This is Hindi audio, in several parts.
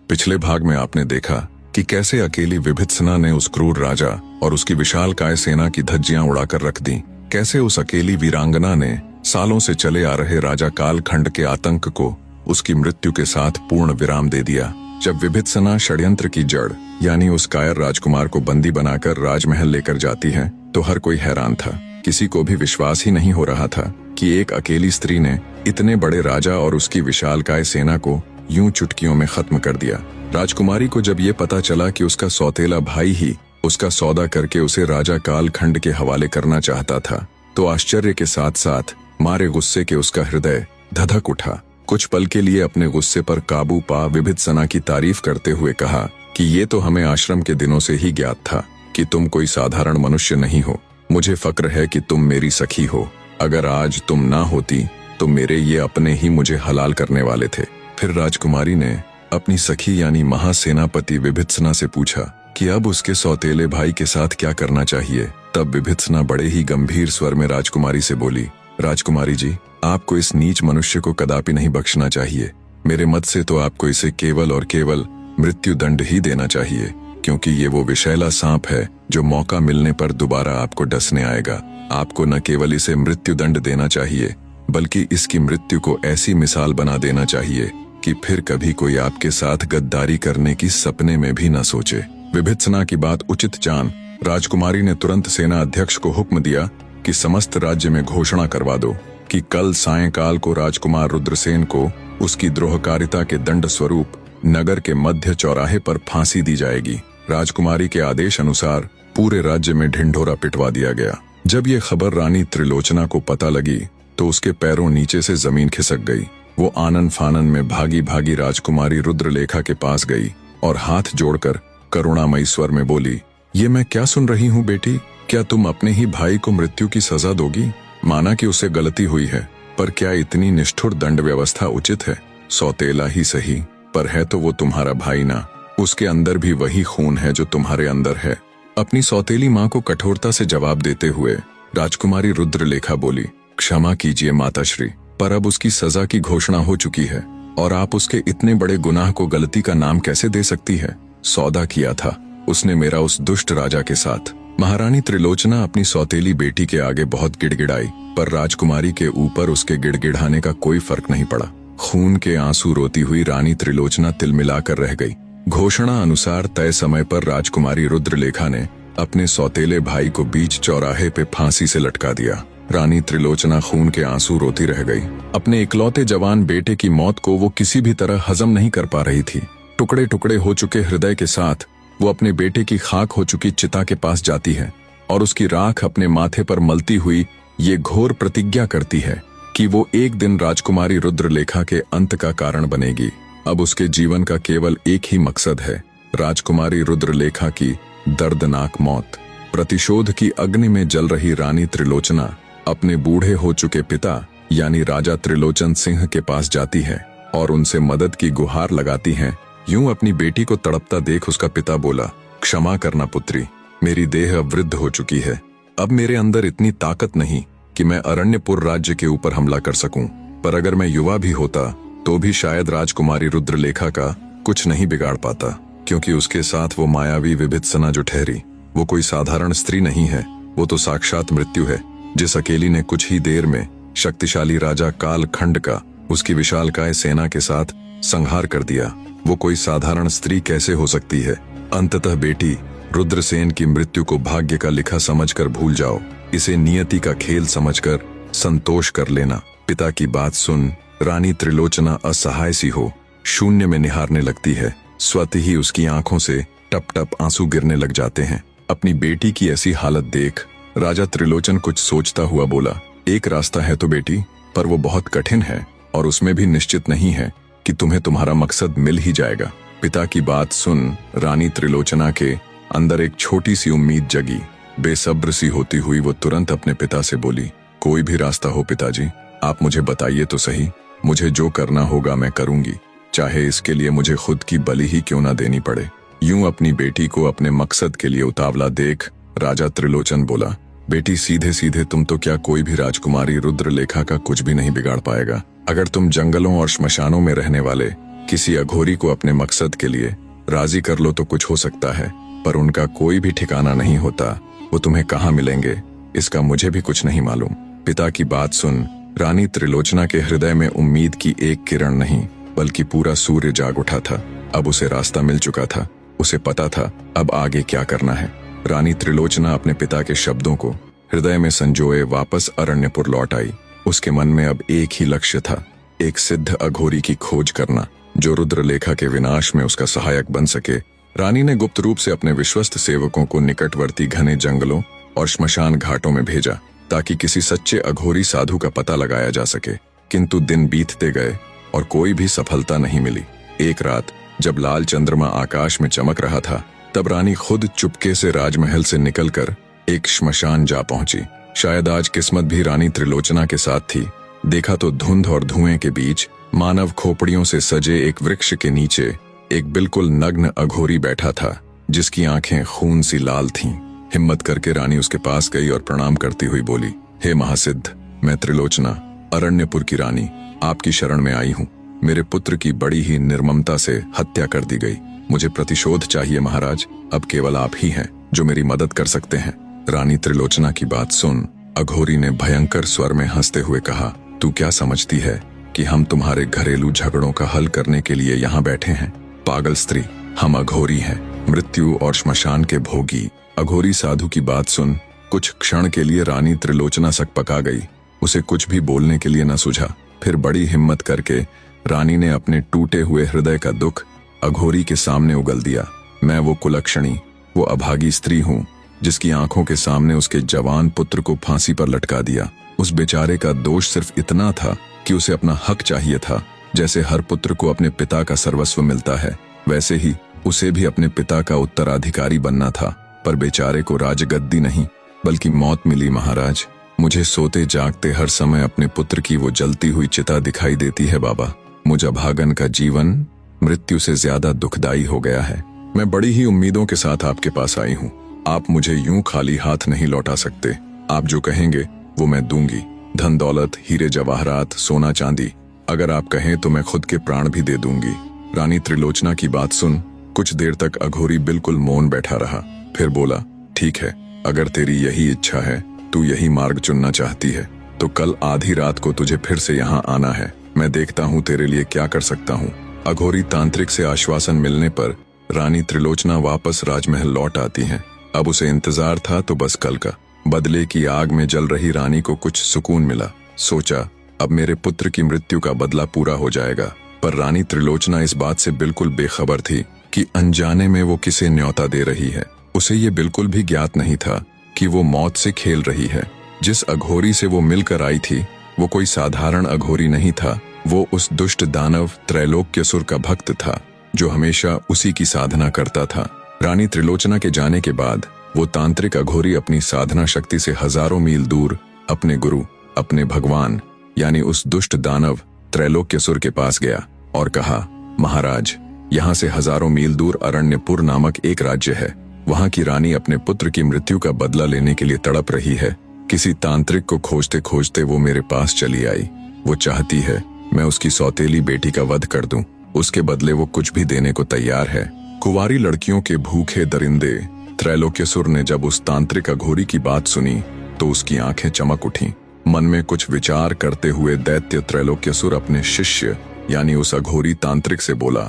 पिछले भाग में आपने देखा कि कैसे अकेली विभीषणा ने उस क्रूर राजा और उसकी विशालकाय सेना की धज्जियां उड़ाकर रख दी। कैसे उस अकेली वीरांगना ने सालों से चले आ रहे राजा कालखंड के आतंक को उसकी मृत्यु के साथ पूर्ण विराम दे दिया। जब विभीषणा षड्यंत्र की जड़ यानी उस कायर राजकुमार को बंदी बनाकर राजमहल लेकर जाती है तो हर कोई हैरान था। किसी को भी विश्वास ही नहीं हो रहा था कि एक अकेली स्त्री ने इतने बड़े राजा और उसकी विशालकाय सेना को यूं चुटकियों में खत्म कर दिया। राजकुमारी को जब ये पता चला कि उसका सौतेला भाई ही उसका सौदा करके उसे राजा कालखंड के हवाले करना चाहता था तो आश्चर्य के साथ साथ मारे गुस्से के उसका हृदय धधक उठा। कुछ पल के लिए अपने गुस्से पर काबू पा विभीषणा की तारीफ करते हुए कहा कि ये तो हमें आश्रम के दिनों से ही ज्ञात था कि तुम कोई साधारण मनुष्य नहीं हो। मुझे फक्र है कि तुम मेरी सखी हो। अगर आज तुम ना होती तो मेरे ये अपने ही मुझे हलाल करने वाले थे। फिर राजकुमारी ने अपनी सखी यानी महासेनापति विभीषणा से पूछा कि अब उसके सौतेले भाई के साथ क्या करना चाहिए। तब विभीषणा बड़े ही गंभीर स्वर में राजकुमारी से बोली, राजकुमारी जी, आपको इस नीच मनुष्य को कदापि नहीं बख्शना चाहिए। मेरे मत से तो आपको इसे केवल और केवल मृत्यु दंड ही देना चाहिए, क्योंकि ये वो विषैला सांप है जो मौका मिलने पर दोबारा आपको डसने आएगा। आपको न केवल इसे मृत्यु दंड देना चाहिए बल्कि इसकी मृत्यु को ऐसी मिसाल बना देना चाहिए कि फिर कभी कोई आपके साथ गद्दारी करने की सपने में भी न सोचे। विभीषणा की बात उचित जान राजकुमारी ने तुरंत सेना अध्यक्ष को हुक्म दिया कि समस्त राज्य में घोषणा करवा दो कि कल सायंकाल को राजकुमार रुद्रसेन को उसकी द्रोहकारिता के दंड स्वरूप नगर के मध्य चौराहे पर फांसी दी जाएगी। राजकुमारी के आदेश अनुसार पूरे राज्य में ढिंढोरा पिटवा दिया गया। जब ये खबर रानी त्रिलोचना को पता लगी तो उसके पैरों नीचे से जमीन खिसक गई। वो आनन फानन में भागी भागी राजकुमारी रुद्रलेखा के पास गई और हाथ जोड़कर करुणामयी स्वर में बोली, ये मैं क्या सुन रही हूँ बेटी? क्या तुम अपने ही भाई को मृत्यु की सजा दोगी? माना कि उससे गलती हुई है, पर क्या इतनी निष्ठुर दंड व्यवस्था उचित है? सौतेला ही सही, पर है तो वो तुम्हारा भाई ना। उसके अंदर भी वही खून है जो तुम्हारे अंदर है। अपनी सौतेली माँ को कठोरता से जवाब देते हुए राजकुमारी रुद्रलेखा बोली, क्षमा कीजिए माताश्री, पर अब उसकी सजा की घोषणा हो चुकी है और आप उसके इतने बड़े गुनाह को गलती का नाम कैसे दे सकती है? सौदा किया था उसने मेरा उस दुष्ट राजा के साथ। महारानी त्रिलोचना अपनी सौतेली बेटी के आगे बहुत गिड़गिड़ाई, पर राजकुमारी के ऊपर उसके गिड़गिड़ाने का कोई फर्क नहीं पड़ा। खून के आंसू रोती हुई रानी त्रिलोचना तिलमिलाकर रह गई। घोषणा अनुसार तय समय पर राजकुमारी रुद्रलेखा ने अपने सौतेले भाई को बीच चौराहे पे फांसी से लटका दिया। रानी त्रिलोचना खून के आंसू रोती रह गई। अपने इकलौते जवान बेटे की मौत को वो किसी भी तरह हजम नहीं कर पा रही थी। टुकड़े टुकड़े हो चुके हृदय के साथ वो अपने बेटे की खाक हो चुकी चिता के पास जाती है और उसकी राख अपने माथे पर मलती हुई ये घोर प्रतिज्ञा करती है कि वो एक दिन राजकुमारी रुद्रलेखा के अंत का कारण बनेगी। अब उसके जीवन का केवल एक ही मकसद है, राजकुमारी रुद्रलेखा की दर्दनाक मौत। प्रतिशोध की अग्नि में जल रही रानी त्रिलोचना अपने बूढ़े हो चुके पिता यानी राजा त्रिलोचन सिंह के पास जाती है और उनसे मदद की गुहार लगाती है। यूं अपनी बेटी को तड़पता देख उसका पिता बोला, क्षमा करना पुत्री, मेरी देह अब वृद्ध हो चुकी है। अब मेरे अंदर इतनी ताकत नहीं कि मैं अरण्यपुर राज्य के ऊपर हमला कर सकूं, पर अगर मैं युवा भी होता तो भी शायद राजकुमारी रुद्रलेखा का कुछ नहीं बिगाड़ पाता, क्योंकि उसके साथ वो मायावी विभीषणा जो ठहरी वो कोई साधारण स्त्री नहीं है, वो तो साक्षात मृत्यु है, जिस अकेली ने कुछ ही देर में शक्तिशाली राजा कालखंड का उसकी विशालकाय सेना के साथ संहार कर दिया। वो कोई साधारण स्त्री कैसे हो सकती है? अंततः बेटी, रुद्रसेन की मृत्यु को भाग्य का लिखा समझकर भूल जाओ, इसे नियति का खेल समझकर संतोष कर लेना। पिता की बात सुन रानी त्रिलोचना असहाय सी हो शून्य में निहारने लगती है। स्वतः ही उसकी आंखों से टप टप आंसू गिरने लग जाते हैं। अपनी बेटी की ऐसी हालत देख राजा त्रिलोचन कुछ सोचता हुआ बोला, एक रास्ता है तो बेटी, पर वो बहुत कठिन है और उसमें भी निश्चित नहीं है कि तुम्हें तुम्हारा मकसद मिल ही जाएगा। पिता की बात सुन रानी त्रिलोचना के अंदर एक छोटी सी उम्मीद जगी। बेसब्र सी होती हुई वो तुरंत अपने पिता से बोली, कोई भी रास्ता हो पिताजी, आप मुझे बताइए तो सही। मुझे जो करना होगा मैं करूंगी, चाहे इसके लिए मुझे खुद की बलि ही क्यों ना देनी पड़े। यूं अपनी बेटी को अपने मकसद के लिए उतावला देख राजा त्रिलोचन बोला, बेटी सीधे सीधे तुम तो क्या कोई भी राजकुमारी रुद्रलेखा का कुछ भी नहीं बिगाड़ पाएगा। अगर तुम जंगलों और श्मशानों में रहने वाले किसी अघोरी को अपने मकसद के लिए राजी कर लो तो कुछ हो सकता है, पर उनका कोई भी ठिकाना नहीं होता। वो तुम्हें कहाँ मिलेंगे इसका मुझे भी कुछ नहीं मालूम। पिता की बात सुन रानी त्रिलोचना के हृदय में उम्मीद की एक किरण नहीं बल्कि पूरा सूर्य जाग उठा था। अब उसे रास्ता मिल चुका था। उसे पता था अब आगे क्या करना है। रानी त्रिलोचना अपने पिता के शब्दों को हृदय में संजोए वापस अरण्यपुर लौट आई। उसके मन में अब एक ही लक्ष्य था, एक सिद्ध अघोरी की खोज करना जो रुद्रलेखा के विनाश में उसका सहायक बन सके। रानी ने गुप्त रूप से अपने विश्वस्त सेवकों को निकटवर्ती घने जंगलों और श्मशान घाटों में भेजा ताकि किसी सच्चे अघोरी साधु का पता लगाया जा सके। किंतु दिन बीतते गए और कोई भी सफलता नहीं मिली। एक रात जब लाल चंद्रमा आकाश में चमक रहा था तब रानी खुद चुपके से राजमहल से निकलकर एक श्मशान जा पहुंची। शायद आज किस्मत भी रानी त्रिलोचना के साथ थी। देखा तो धुंध और धुएं के बीच मानव खोपड़ियों से सजे एक वृक्ष के नीचे एक बिल्कुल नग्न अघोरी बैठा था जिसकी आंखें खून सी लाल थीं। हिम्मत करके रानी उसके पास गई और प्रणाम करती हुई बोली, हे महासिद्ध, मैं त्रिलोचना अरण्यपुर की रानी आपकी शरण में आई हूँ। मेरे पुत्र की बड़ी ही निर्ममता से हत्या कर दी गई। मुझे प्रतिशोध चाहिए महाराज। अब केवल आप ही हैं जो मेरी मदद कर सकते हैं। रानी त्रिलोचना की बात सुन अघोरी ने भयंकर स्वर में हंसते हुए कहा, तू क्या समझती है कि हम तुम्हारे घरेलू झगड़ों का हल करने के लिए यहाँ बैठे हैं? पागल स्त्री, हम अघोरी हैं, मृत्यु और श्मशान के भोगी। अघोरी साधु की बात सुन कुछ क्षण के लिए रानी त्रिलोचना सकपका गई। उसे कुछ भी बोलने के लिए न सूझा। फिर बड़ी हिम्मत करके रानी ने अपने टूटे हुए हृदय का दुख अघोरी के सामने उगल दिया। मैं वो कुलक्षणी, वो अभागी स्त्री हूँ जिसकी आंखों के सामने उसके जवान पुत्र को फांसी पर लटका दिया। उस बेचारे का दोष सिर्फ इतना था कि उसे अपना हक चाहिए था। जैसे हर पुत्र को अपने पिता का सर्वस्व मिलता है, वैसे ही उसे भी अपने पिता का उत्तराधिकारी बनना था। पर बेचारे को राजगद्दी नहीं बल्कि मौत मिली महाराज। मुझे सोते जागते हर समय अपने पुत्र की वो जलती हुई चिता दिखाई देती है बाबा। मुझ अभागन का जीवन मृत्यु से ज्यादा दुखदाई हो गया है। मैं बड़ी ही उम्मीदों के साथ आपके पास आई हूँ। आप मुझे यूं खाली हाथ नहीं लौटा सकते। आप जो कहेंगे वो मैं दूंगी। धन दौलत, हीरे जवाहरात, सोना चांदी, अगर आप कहें तो मैं खुद के प्राण भी दे दूंगी। रानी त्रिलोचना की बात सुन कुछ देर तक अघोरी बिल्कुल मौन बैठा रहा। फिर बोला, ठीक है, अगर तेरी यही इच्छा है, तू यही मार्ग चुनना चाहती है, तो कल आधी रात को तुझे फिर से यहाँ आना है। मैं देखता हूँ तेरे लिए क्या कर सकता हूँ। अघोरी तांत्रिक से आश्वासन मिलने पर रानी त्रिलोचना वापस राजमहल लौट आती हैं। अब उसे इंतजार था तो बस कल का। बदले की आग में जल रही रानी को कुछ सुकून मिला। सोचा, अब मेरे पुत्र की मृत्यु का बदला पूरा हो जाएगा। पर रानी त्रिलोचना इस बात से बिल्कुल बेखबर थी कि अनजाने में वो किसे न्योता दे रही है। उसे ये बिल्कुल भी ज्ञात नहीं था कि वो मौत से खेल रही है। जिस अघोरी से वो मिलकर आई थी वो कोई साधारण अघोरी नहीं था। वो उस दुष्ट दानव त्रैलोक्यसुर का भक्त था जो हमेशा उसी की साधना करता था। रानी त्रिलोचना के जाने के बाद वो तांत्रिक अघोरी अपनी साधना शक्ति से हजारों मील दूर अपने गुरु, अपने भगवान यानी उस दुष्ट दानव त्रैलोक्यसुर के पास गया और कहा, महाराज, यहाँ से हजारों मील दूर अरण्यपुर नामक एक राज्य है। वहाँ की रानी अपने पुत्र की मृत्यु का बदला लेने के लिए तड़प रही है। किसी तांत्रिक को खोजते खोजते वो मेरे पास चली आई। वो चाहती है मैं उसकी सौतेली बेटी का वध कर दूं। उसके बदले वो कुछ भी देने को तैयार है। कुंवारी लड़कियों के भूखे दरिंदे त्रैलोक्यसुर ने जब उस तांत्रिक अघोरी की बात सुनी तो उसकी आंखें चमक उठीं। मन में कुछ विचार करते हुए दैत्य त्रैलोक्यसुर अपने शिष्य यानी उस अघोरी तांत्रिक से बोला,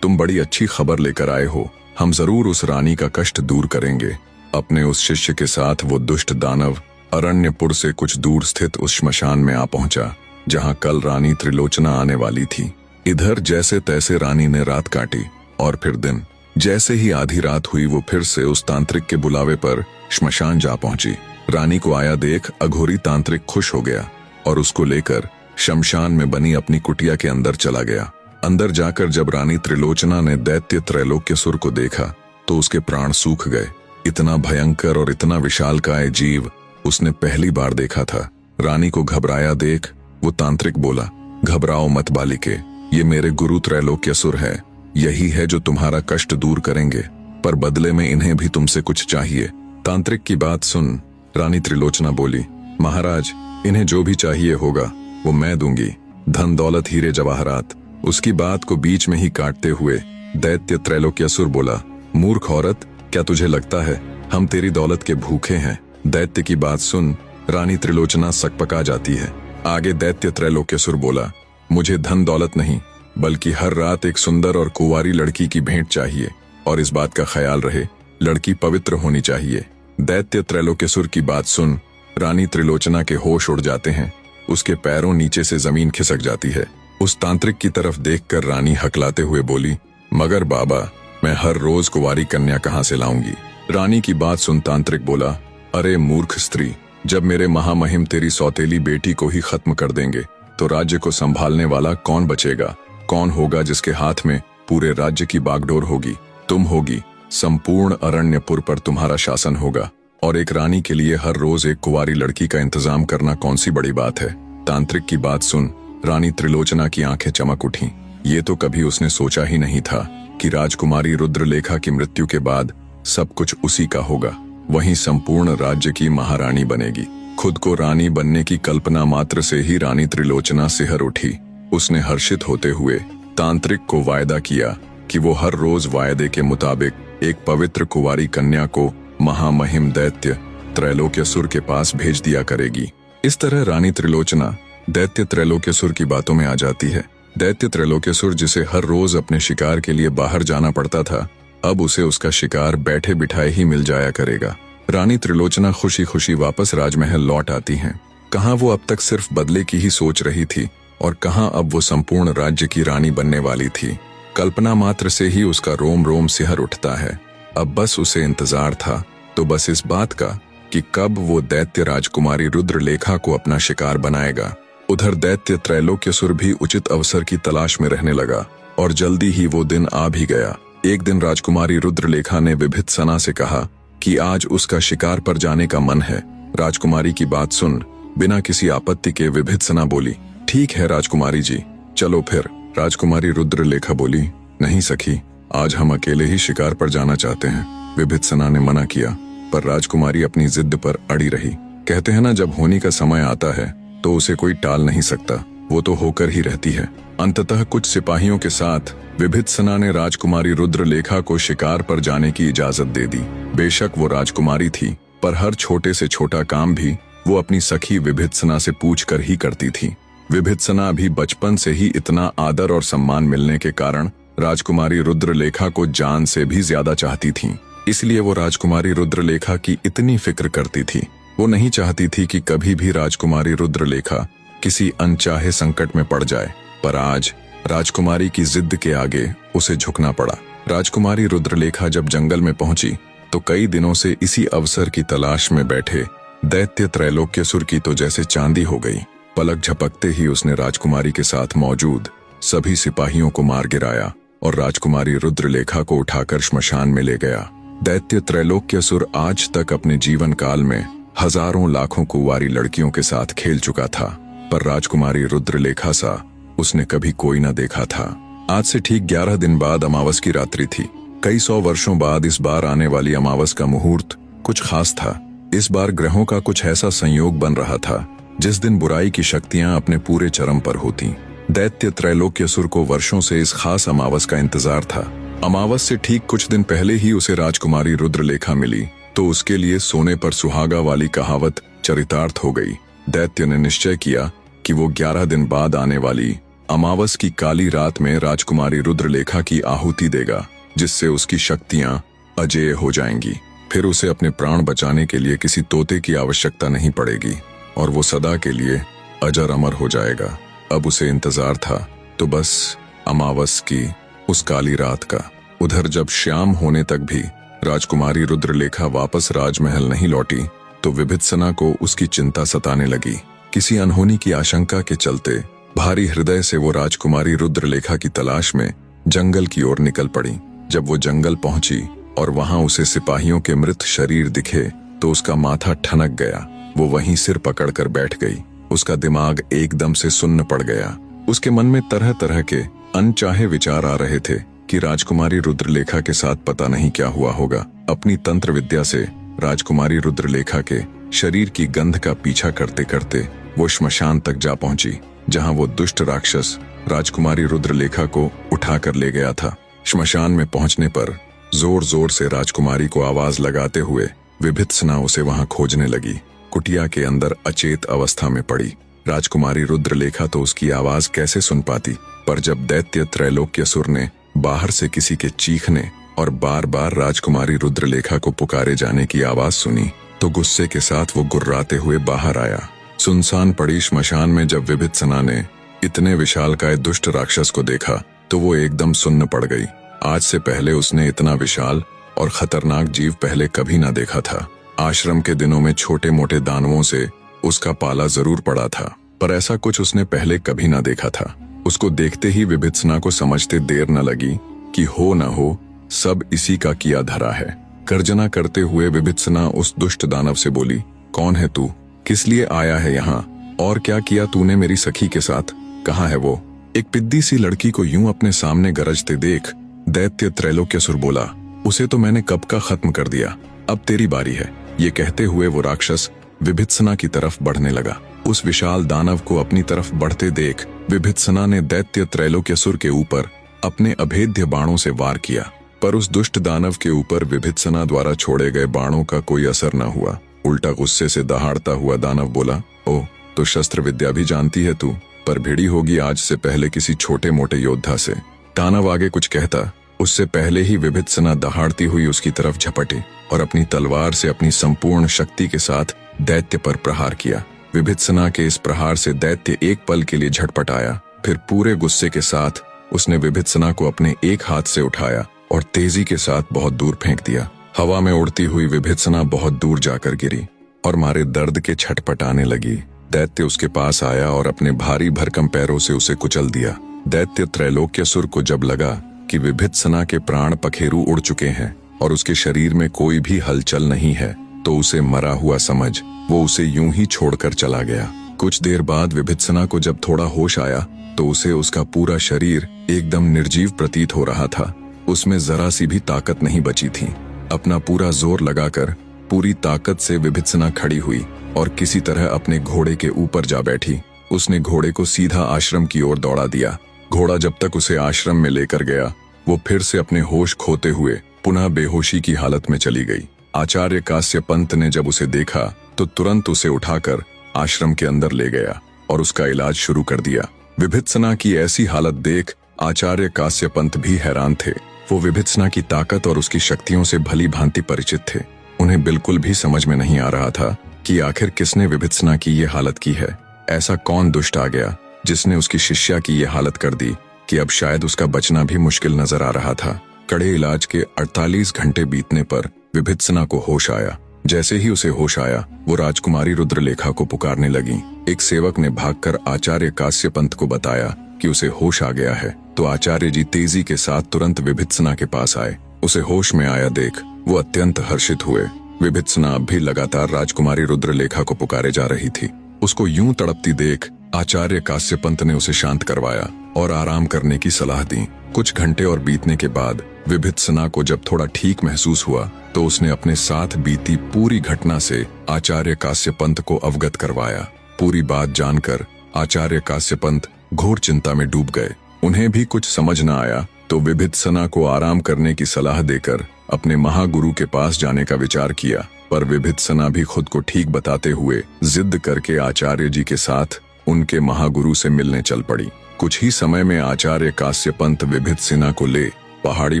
तुम बड़ी अच्छी खबर लेकर आए हो। हम जरूर उस रानी का कष्ट दूर करेंगे। अपने उस शिष्य के साथ वो दुष्ट दानव अरण्यपुर से कुछ दूर स्थित उस श्मशान में आ पहुंचा जहां कल रानी त्रिलोचना आने वाली थी। इधर जैसे तैसे रानी ने रात काटी और फिर दिन। जैसे ही आधी रात हुई वो फिर से उस तांत्रिक के बुलावे पर श्मशान जा पहुंची। रानी को आया देख अघोरी तांत्रिक खुश हो गया और उसको लेकर शमशान में बनी अपनी कुटिया के अंदर चला गया। अंदर जाकर जब रानी त्रिलोचना ने दैत्य त्रैलोक्यसुर को देखा तो उसके प्राण सूख गए। इतना भयंकर और इतना विशालकाय जीव उसने पहली बार देखा था। रानी को घबराया देख वो तांत्रिक बोला, घबराओ मत बालिके, ये मेरे गुरु त्रैलोक्यसुर है। यही है जो तुम्हारा कष्ट दूर करेंगे, पर बदले में इन्हें भी तुमसे कुछ चाहिए। तांत्रिक की बात सुन रानी त्रिलोचना बोली, महाराज, इन्हें जो भी चाहिए होगा वो मैं दूंगी। धन दौलत, हीरे जवाहरात, उसकी बात को बीच में ही काटते हुए दैत्य त्रैलोक्यासुर बोला, मूर्ख औरत, क्या तुझे लगता है हम तेरी दौलत के भूखे हैं? दैत्य की बात सुन रानी त्रिलोचना सकपका जाती है। आगे दैत्य त्रैलोक्यासुर बोला, मुझे धन दौलत नहीं बल्कि हर रात एक सुंदर और कुंवारी लड़की की भेंट चाहिए, और इस बात का ख्याल रहे लड़की पवित्र होनी चाहिए। दैत्य त्रैलोक्यासुर की बात सुन रानी त्रिलोचना के होश उड़ जाते हैं। उसके पैरों नीचे से जमीन खिसक जाती है। उस तांत्रिक की तरफ देखकर रानी हकलाते हुए बोली, मगर बाबा, मैं हर रोज कुंवारी कन्या कहाँ से लाऊंगी? रानी की बात सुन तांत्रिक बोला, अरे मूर्ख स्त्री, जब मेरे महामहिम तेरी सौतेली बेटी को ही खत्म कर देंगे तो राज्य को संभालने वाला कौन बचेगा? कौन होगा जिसके हाथ में पूरे राज्य की बागडोर होगी? तुम होगी। संपूर्ण अरण्यपुर पर तुम्हारा शासन होगा, और एक रानी के लिए हर रोज एक कुंवारी लड़की का इंतजाम करना कौन सी बड़ी बात है? तांत्रिक की बात सुन रानी त्रिलोचना की आंखें चमक उठी। ये तो कभी उसने सोचा ही नहीं था कि राजकुमारी रुद्रलेखा की मृत्यु के बाद सब कुछ उसी का होगा। वहीं संपूर्ण राज्य की महारानी बनेगी। खुद को रानी बनने की कल्पना मात्र से ही रानी त्रिलोचना सिहर उठी। उसने हर्षित होते हुए तांत्रिक को वायदा किया कि वो हर रोज वायदे के मुताबिक एक पवित्र कुंवारी कन्या को महामहिम दैत्य त्रैलोक्यासुर के पास भेज दिया करेगी। इस तरह रानी त्रिलोचना दैत्य त्रैलोक्यासुर की बातों में आ जाती है। दैत्य त्रैलोक्यासुर, जिसे हर रोज अपने शिकार के लिए बाहर जाना पड़ता था, अब उसे उसका शिकार बैठे बिठाए ही मिल जाया करेगा। रानी त्रिलोचना खुशी खुशी वापस राजमहल लौट आती हैं। कहाँ वो अब तक सिर्फ बदले की ही सोच रही थी, और कहाँ अब वो संपूर्ण राज्य की रानी बनने वाली थी। कल्पना मात्र से ही उसका रोम रोम सिहर उठता है। अब बस उसे इंतजार था तो बस इस बात का कि कब वो दैत्य राजकुमारी रुद्रलेखा को अपना शिकार बनाएगा। उधर दैत्य त्रैलोक्यासुर भी उचित अवसर की तलाश में रहने लगा, और जल्दी ही वो दिन आ भी गया। एक दिन राजकुमारी रुद्रलेखा ने विभित्सना से कहा कि आज उसका शिकार पर जाने का मन है। राजकुमारी की बात सुन बिना किसी आपत्ति के विभित्सना बोली, ठीक है राजकुमारी जी, चलो फिर। राजकुमारी रुद्रलेखा बोली, नहीं सखी, आज हम अकेले ही शिकार पर जाना चाहते हैं। विभित्सना ने मना किया, पर राजकुमारी अपनी जिद पर अड़ी रही। कहते हैं ना, जब होने का समय आता है तो उसे कोई टाल नहीं सकता, वो तो होकर ही रहती है। अंततः कुछ सिपाहियों के साथ विभित्सना ने राजकुमारी रुद्रलेखा को शिकार पर जाने की इजाजत दे दी। बेशक वो राजकुमारी थी, पर हर छोटे से छोटा काम भी वो अपनी सखी विभित्सना से पूछकर ही करती थी। विभित्सना भी बचपन से ही इतना आदर और सम्मान मिलने के कारण राजकुमारी रुद्रलेखा को जान से भी ज्यादा चाहती थी। इसलिए वो राजकुमारी रुद्रलेखा की इतनी फिक्र करती थी। वो नहीं चाहती थी कि कभी भी राजकुमारी रुद्रलेखा किसी अनचाहे संकट में पड़ जाए, पर आज राजकुमारी की जिद के आगे उसे झुकना पड़ा। राजकुमारी रुद्रलेखा जब जंगल में पहुंची तो कई दिनों से इसी अवसर की तलाश में बैठे दैत्य त्रैलोक्यासुर की तो जैसे चांदी हो गई। पलक झपकते ही उसने राजकुमारी के साथ मौजूद सभी सिपाहियों को मार गिराया और राजकुमारी रुद्रलेखा को उठाकर श्मशान में ले गया। दैत्य त्रैलोक्यासुर आज तक अपने जीवन काल में हजारों लाखों कुंवारी लड़कियों के साथ खेल चुका था, पर राजकुमारी रुद्रलेखा सा उसने कभी कोई न देखा था। आज से ठीक 11 दिन बाद अमावस की रात्रि थी। कई 100 वर्षों बाद इस बार आने वाली अमावस का मुहूर्त कुछ खास था। इस बार ग्रहों का कुछ ऐसा संयोग बन रहा था जिस दिन बुराई की शक्तियां अपने पूरे चरम पर होती। दैत्य त्रैलोक्यासुर को वर्षों से इस खास अमावस का इंतजार था। अमावस से ठीक कुछ दिन पहले ही उसे राजकुमारी रुद्रलेखा मिली तो उसके लिए सोने पर सुहागा वाली कहावत चरितार्थ हो गई। दैत्य ने निश्चय किया कि वो 11 दिन बाद आने वाली अमावस की काली रात में राजकुमारी रुद्रलेखा की आहुति देगा, जिससे उसकी शक्तियां अजेय हो जाएंगी। फिर उसे अपने प्राण बचाने के लिए किसी तोते की आवश्यकता नहीं पड़ेगी और वो सदा के लिए अजर अमर हो जाएगा। अब उसे इंतजार था तो बस अमावस की उस काली रात का। उधर जब शाम होने तक भी राजकुमारी रुद्रलेखा वापस राजमहल नहीं लौटी तो विभित्सना को उसकी चिंता सताने लगी। किसी अनहोनी की आशंका के चलते भारी हृदय से वो राजकुमारी रुद्रलेखा की तलाश में जंगल की ओर निकल पड़ी। जब वो जंगल पहुंची और वहां उसे सिपाहियों के मृत शरीर दिखे तो उसका माथा ठनक गया। वो वहीं सिर पकड़कर बैठ गई। उसका दिमाग एकदम से सुन्न पड़ गया। उसके मन में तरह तरह के अनचाहे विचार आ रहे थे कि राजकुमारी रुद्रलेखा के साथ पता नहीं क्या हुआ होगा। अपनी तंत्र विद्या से राजकुमारी रुद्रलेखा के शरीर की गंध का पीछा करते करते वो श्मशान तक जा पहुंची, जहां वो दुष्ट राक्षस राजकुमारी रुद्रलेखा को उठाकर ले गया था। श्मशान में पहुंचने पर जोर जोर से राजकुमारी को आवाज लगाते हुए विभित्सना उसे वहां खोजने लगी। कुटिया के अंदर अचेत अवस्था में पड़ी राजकुमारी रुद्रलेखा तो उसकी आवाज कैसे सुन पाती, पर जब दैत्य त्रैलोक्यसुर ने बाहर से किसी के चीखने और बार बार राजकुमारी रुद्रलेखा को पुकारे जाने की आवाज सुनी तो गुस्से के साथ वो गुर्राते हुए बाहर आया। सुनसान पड़ी श्मशान में जब विभित्सना ने इतने विशालकाय दुष्ट राक्षस को देखा तो वो एकदम सुन्न पड़ गई। आज से पहले उसने इतना विशाल और खतरनाक जीव पहले कभी ना देखा था। आश्रम के दिनों में छोटे मोटे दानवों से उसका पाला जरूर पड़ा था, पर ऐसा कुछ उसने पहले कभी ना देखा था। उसको देखते ही विभित्सना को समझते देर न लगी कि हो न हो सब इसी का किया धरा है। गर्जना करते हुए विभित्सना उस दुष्ट दानव से बोली, कौन है तू? किस लिए आया है यहाँ? और क्या किया तूने मेरी सखी के साथ? कहाँ है वो? एक पिद्दी सी लड़की को यूं अपने सामने गरजते देख दैत्य त्रैलोक्यसुर बोला, उसे तो मैंने कब का खत्म कर दिया, अब तेरी बारी है। ये कहते हुए वो राक्षस विभित्सना की तरफ बढ़ने लगा। उस विशाल दानव को अपनी तरफ बढ़ते देख विभित्सना ने दैत्य त्रैलोक्यसुर के ऊपर अपने अभेद्य बाणों से वार किया, पर उस दुष्ट दानव के ऊपर विभित्सना द्वारा छोड़े गए बाणों का कोई असर न हुआ। उल्टा गुस्से से दहाड़ता हुआ दानव बोला, ओ तो शस्त्र विद्या भी जानती है तू, पर भिड़ी होगी आज से पहले किसी छोटे मोटे योद्धा से। दानव आगे कुछ कहता उससे पहले ही विभित्सना दहाड़ती हुई उसकी तरफ झपटी और अपनी तलवार से अपनी संपूर्ण शक्ति के साथ दैत्य पर प्रहार किया। विभित्सना के इस प्रहार से दैत्य एक पल के लिए झटपट आया, फिर पूरे गुस्से के साथ उसने विभित्सना को अपने एक हाथ से उठाया और तेजी के साथ बहुत दूर फेंक दिया। हवा में उड़ती हुई विभित्सना बहुत दूर जाकर गिरी और मारे दर्द के छटपटाने लगी। दैत्य उसके पास आया और अपने भारी भरकम पैरों से उसे कुचल दिया। दैत्य त्रैलोक्यसुर को जब लगा कि विभित्सना के प्राण पखेरु उड़ चुके हैं और उसके शरीर में कोई भी हलचल नहीं है, तो उसे मरा हुआ समझ वो उसे यूं ही छोड़कर चला गया। कुछ देर बाद विभित्सना को जब थोड़ा होश आया तो उसे उसका पूरा शरीर एकदम निर्जीव प्रतीत हो रहा था। उसमें जरा सी भी ताकत नहीं बची थी। अपना पूरा जोर लगाकर पूरी ताकत से विभित्सना खड़ी हुई और किसी तरह अपने घोड़े के ऊपर जा बैठी। उसने घोड़े को सीधा आश्रम की ओर दौड़ा दिया। घोड़ा जब तक उसे आश्रम में लेकर गया वो फिर से अपने होश खोते हुए पुनः बेहोशी की हालत में चली गई। आचार्य कास्य पंत ने जब उसे देखा तो तुरंत उसे उठाकर आश्रम के अंदर ले गया और उसका इलाज शुरू कर दिया। विभित्सना की ऐसी हालत देख आचार्य कास्य पंत भी हैरान थे। वो विभित्सना की ताकत और उसकी शक्तियों से भली भांति परिचित थे। उन्हें बिल्कुल भी समझ में नहीं आ रहा था कि आखिर किसने विभित्सना की ये हालत की है। ऐसा कौन दुष्ट आ गया जिसने उसकी शिष्या की ये हालत कर दी कि अब शायद उसका बचना भी मुश्किल नजर आ रहा था। कड़े इलाज के 48 घंटे बीतने पर विभित्सना को होश आया। जैसे ही उसे होश आया वो राजकुमारी रुद्रलेखा को पुकारने लगी। एक सेवक ने भागकर आचार्य कास्य पंत को बताया कि उसे होश आ गया है, तो आचार्य जी तेजी के साथ तुरंत विभित्सना के पास आए। उसे होश में आया देख वो अत्यंत हर्षित हुए। विभित्सना अब भी लगातार राजकुमारी रुद्रलेखा को पुकारे जा रही थी। उसको यूं तड़पती देख आचार्य कास्य पंत ने उसे शांत करवाया और आराम करने की सलाह दी। कुछ घंटे और बीतने के बाद विभित्सना को जब थोड़ा ठीक महसूस हुआ तो उसने अपने साथ बीती पूरी घटना से आचार्य कास्य पंत को अवगत करवाया। पूरी बात जानकर आचार्य कास्य पंत घोर चिंता में डूब गए। उन्हें भी कुछ समझ न आया तो विभित्सना को आराम करने की सलाह देकर अपने महागुरु के पास जाने का विचार किया, पर विभित्सना भी खुद को ठीक बताते हुए जिद करके आचार्य जी के साथ उनके महागुरु से मिलने चल पड़ी। कुछ ही समय में आचार्य कास्य पंत विभित्सना को ले पहाड़ी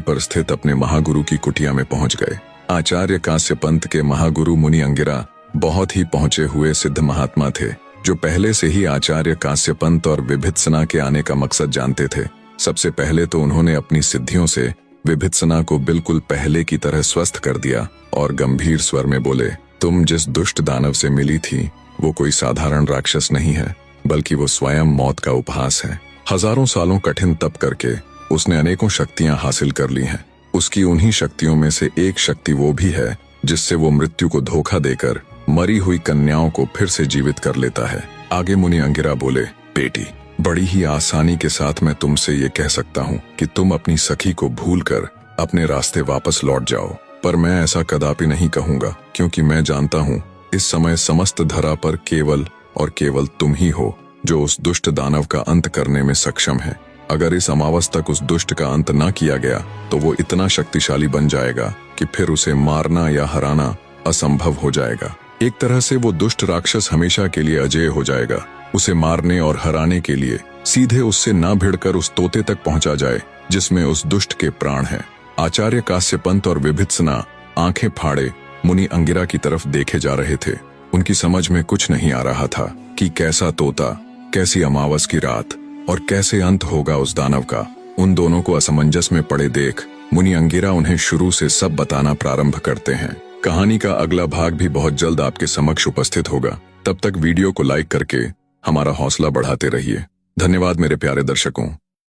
पर स्थित अपने महागुरु की कुटिया में पहुंच गए। आचार्य कास्य पंत के महागुरु मुनि अंगिरा बहुत ही पहुंचे हुए सिद्ध महात्मा थे, जो पहले से ही आचार्य कास्य पंत और विभित्सना के आने का मकसद जानते थे। सबसे पहले तो उन्होंने अपनी सिद्धियों से विभित्सना को बिल्कुल पहले की तरह स्वस्थ कर दिया और गंभीर स्वर में बोले, तुम जिस दुष्ट दानव से मिली थी वो कोई साधारण राक्षस नहीं है, बल्कि वो स्वयं मौत का उपहास है। हजारों सालों कठिन तप करके उसने अनेकों शक्तियां हासिल कर ली हैं। उसकी उन्हीं शक्तियों में से एक शक्ति वो भी है जिससे वो मृत्यु को धोखा देकर मरी हुई कन्याओं को फिर से जीवित कर लेता है। आगे मुनि अंगिरा बोले, बेटी, बड़ी ही आसानी के साथ मैं तुमसे ये कह सकता हूँ कि तुम अपनी सखी को भूलकर अपने रास्ते वापस लौट जाओ, पर मैं ऐसा कदापि नहीं कहूंगा, क्योंकि मैं जानता हूँ इस समय समस्त धरा पर केवल और केवल तुम ही हो जो उस दुष्ट दानव का अंत करने में सक्षम है। अगर इस अमावस तक उस दुष्ट का अंत न किया गया तो वो इतना शक्तिशाली बन जाएगा कि फिर उसे मारना या हराना असंभव हो जाएगा। एक तरह से वो दुष्ट राक्षस हमेशा के लिए अजेय हो जाएगा। उसे मारने और हराने के लिए सीधे उससे ना भिड़कर उस तोते तक पहुंचा जाए जिसमें उस दुष्ट के प्राण हैं। आचार्य काश्यपंत और विभित्सना आंखें फाड़े मुनि अंगिरा की तरफ देखे जा रहे थे। उनकी समझ में कुछ नहीं आ रहा था कि कैसा तोता, कैसी अमावस की रात और कैसे अंत होगा उस दानव का। उन दोनों को असमंजस में पड़े देख मुनि अंगिरा उन्हें शुरू से सब बताना प्रारंभ करते हैं। कहानी का अगला भाग भी बहुत जल्द आपके समक्ष उपस्थित होगा। तब तक वीडियो को लाइक करके हमारा हौसला बढ़ाते रहिए। धन्यवाद मेरे प्यारे दर्शकों।